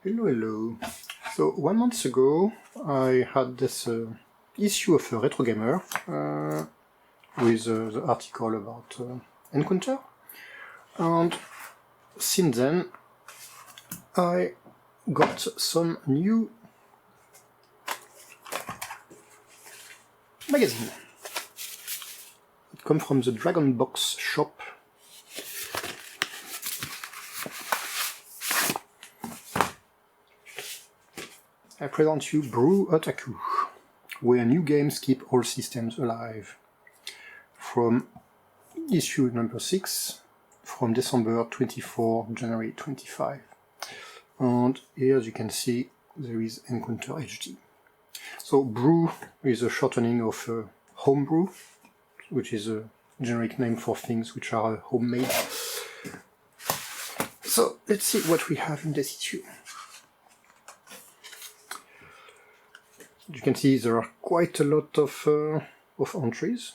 Hello, hello. So 1 month ago I had this issue of Retro Gamer with the article about Encounter, and since then I got some new magazine. It comes from the Dragon Box shop. I present you BrewOtaku, where new games keep all systems alive. From issue number 6, from December 24, January 25. And here, as you can see, there is Encounter HD. So brew is a shortening of homebrew, which is a generic name for things which are homemade. So let's see what we have in this issue. You can see there are quite a lot of entries.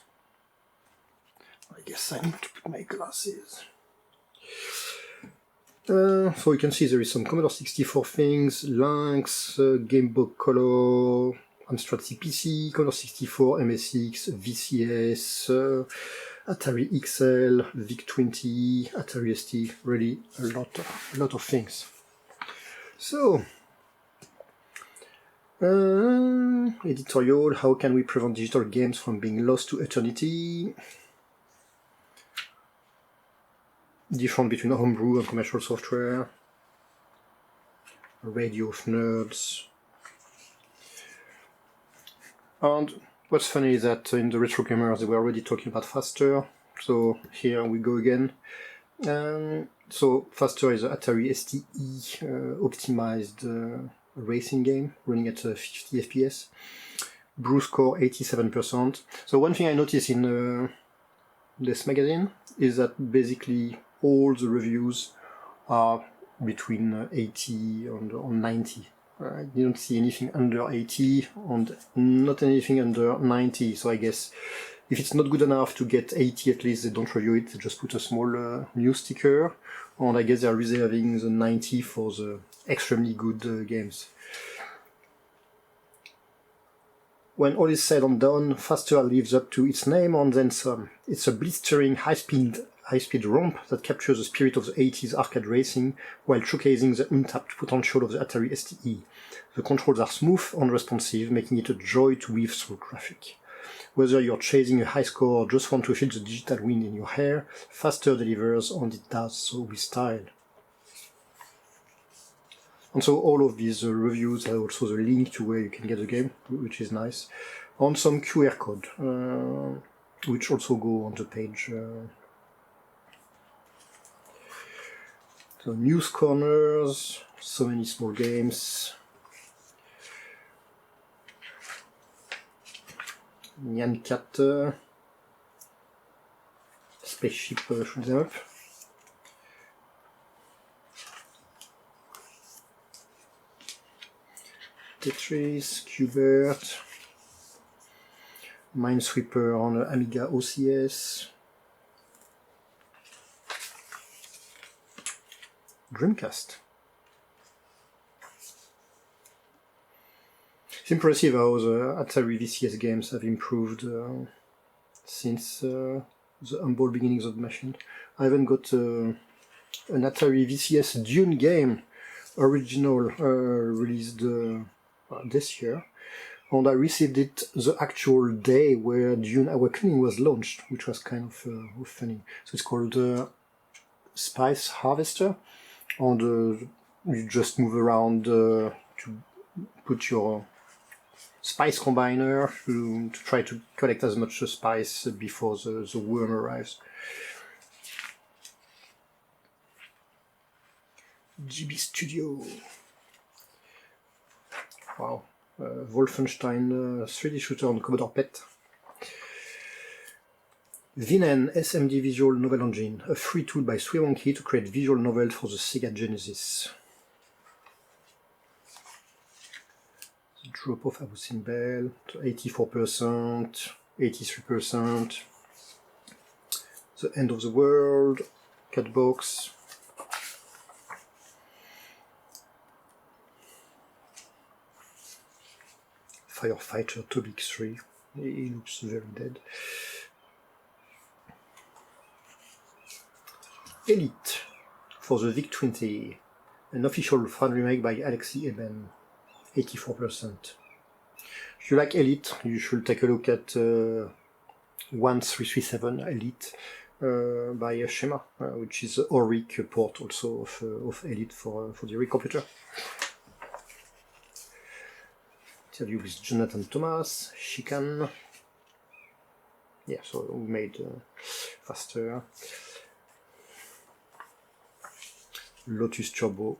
I guess I need to put my glasses. So you can see there is some Commodore 64 things, Lynx, Game Boy Color, Amstrad CPC, Commodore 64, MSX, VCS, Atari XL, VIC-20, Atari ST, really a lot of things. So, editorial, how can we prevent digital games from being lost to eternity? Difference between homebrew and commercial software. Radio of nerds. And what's funny is that in the Retro Gamers they were already talking about Faster, so here we go again. So Faster is an Atari STE optimized racing game running at 50 FPS. Brew score 87%. So one thing I noticed in this magazine is that basically all the reviews are between 80 and 90. I didn't see anything under 80 and not anything under 90, so I guess if it's not good enough to get 80, at least they don't review it, they just put a small news sticker, and I guess they're reserving the 90 for the extremely good games. When all is said and done, Faster lives up to its name and then some. It's a blistering high-speed romp that captures the spirit of the 80s arcade racing while showcasing the untapped potential of the Atari STE. The controls are smooth and responsive, making it a joy to weave through graphic. Whether you're chasing a high score or just want to feel the digital wind in your hair, Faster delivers, and it does so with style. And so all of these reviews have also the link to where you can get the game, which is nice, and some QR code, which also go on the page. So news corners, so many small games. Nyan Cat, spaceship shoot them up. Tetris, Qbert, Minesweeper on Amiga OCS, Dreamcast. It's impressive how the Atari VCS games have improved since the humble beginnings of the machine. I even got an Atari VCS Dune game, original, released this year, and I received it the actual day where Dune Awakening was launched, which was kind of funny. So it's called Spice Harvester, and you just move around to put your spice combiner to try to collect as much spice before the worm arrives. GB Studio. Wow. Wolfenstein 3D shooter on Commodore PET. Vinen SMD Visual Novel Engine, a free tool by SweWonky to create visual novels for the Sega Genesis. The drop off Abusin Bell to 84%, 83%. The End of the World, Catbox. firefighter Topic 3. He looks very dead. Elite for the VIC-20, an official fan remake by Alexi Eben, 84%. If you like Elite, you should take a look at 1337 Elite by Shema, which is Auric port also of Elite for the Auric computer. Interview with Jonathan Thomas, Chican. Yeah, so we made faster. Lotus Turbo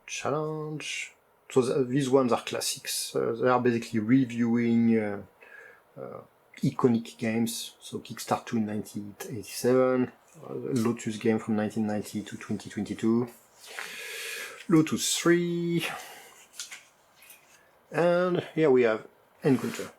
Challenge. So these ones are classics. They are basically reviewing iconic games. So Kickstart 2 in 1987, Lotus game from 1990 to 2022, Lotus 3, and here we have Encounter.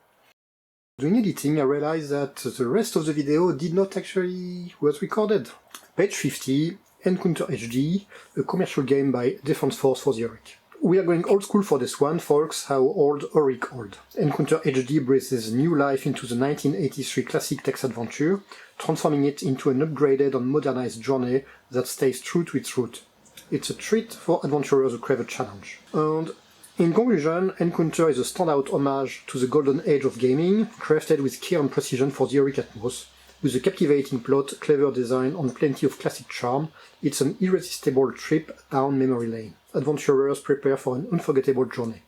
Doing editing, I realized that the rest of the video did not actually was recorded. Page 50, Encounter HD, a commercial game by Defense Force for the Auric. We are going old school for this one, folks. How old Auric old? Encounter HD breathes new life into the 1983 classic text adventure, transforming it into an upgraded and modernized journey that stays true to its root. It's a treat for adventurers who crave a challenge. And in conclusion, Encounter is a standout homage to the golden age of gaming, crafted with care and precision for the Auric Atmos. With a captivating plot, clever design, and plenty of classic charm, it's an irresistible trip down memory lane. Adventurers prepare for an unforgettable journey.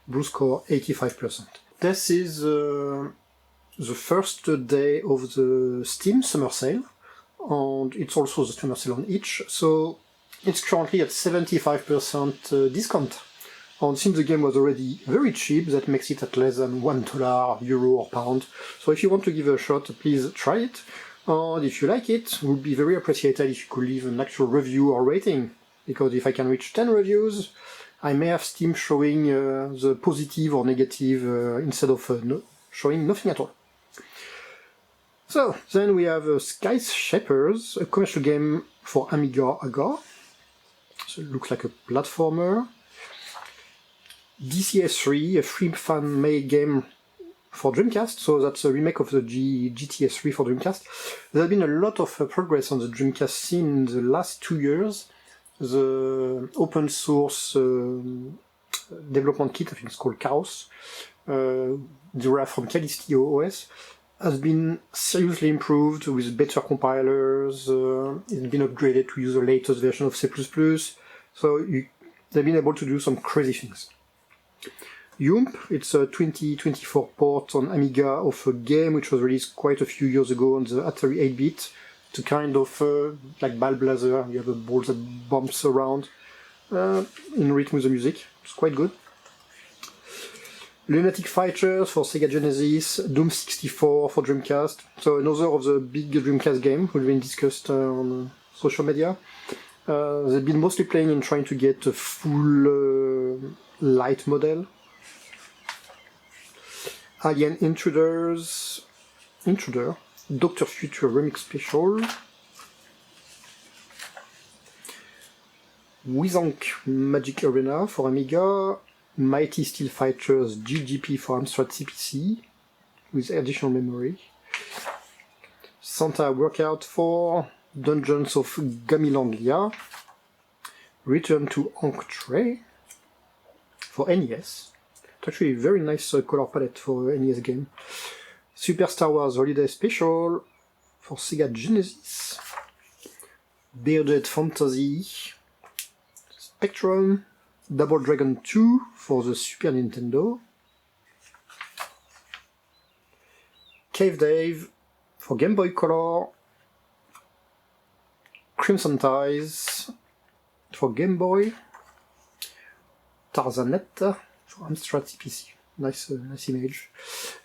Brew score 85%. This is the first day of the Steam summer sale, and it's also the summer sale on itch, so it's currently at 75% discount. And since the game was already very cheap, that makes it at less than $1, euro or pound. So if you want to give it a shot, please try it. And if you like it, it would be very appreciated if you could leave an actual review or rating. Because if I can reach 10 reviews, I may have Steam showing the positive or negative instead of showing nothing at all. So, then we have Skyscrapers, a commercial game for Amiga Agar. So it looks like a platformer. DCS3, a free fan-made game for Dreamcast, so that's a remake of the GTS3 for Dreamcast. There's been a lot of progress on the Dreamcast scene in the last 2 years. The open source development kit, I think it's called Chaos, derived from Calistio OS, has been seriously improved with better compilers. It's been upgraded to use the latest version of C++, so they've been able to do some crazy things. Yump, it's a 2024 port on Amiga of a game which was released quite a few years ago on the Atari 8-bit. It's a kind of like Ball Blazer, you have a ball that bumps around in rhythm with the music. It's quite good. Lunatic Fighters for Sega Genesis, Doom 64 for Dreamcast. So another of the big Dreamcast games which have been discussed on social media. They've been mostly playing and trying to get a full light model. Alien Intruder, Dr. Future Remix Special, Wizonk Magic Arena for Amiga, Mighty Steel Fighters GGP for Amstrad CPC, with additional memory, Santa Workout for Dungeons of Gamilandia, Return to Ankh-Tray for NES. It's actually a very nice color palette for an NES game. Super Star Wars Holiday Special for Sega Genesis, Bearded Fantasy, Spectrum, Double Dragon 2 for the Super Nintendo, Cave Dave for Game Boy Color, Crimson for Game Boy, Tarzanet for Amstrad CPC. Nice image.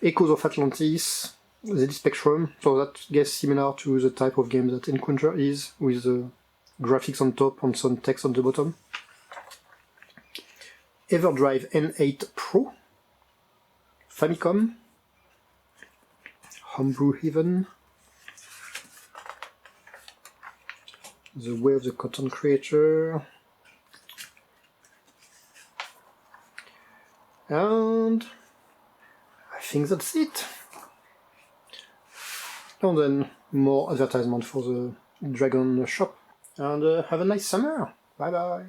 Echoes of Atlantis, ZD Spectrum, so that gets similar to the type of game that Encounter is, with the graphics on top and some text on the bottom. Everdrive N8 Pro, Famicom, Homebrew Heaven, The Way of the Cotton Creator, and think that's it. And then more advertisement for the Dragon shop. And have a nice summer. Bye bye.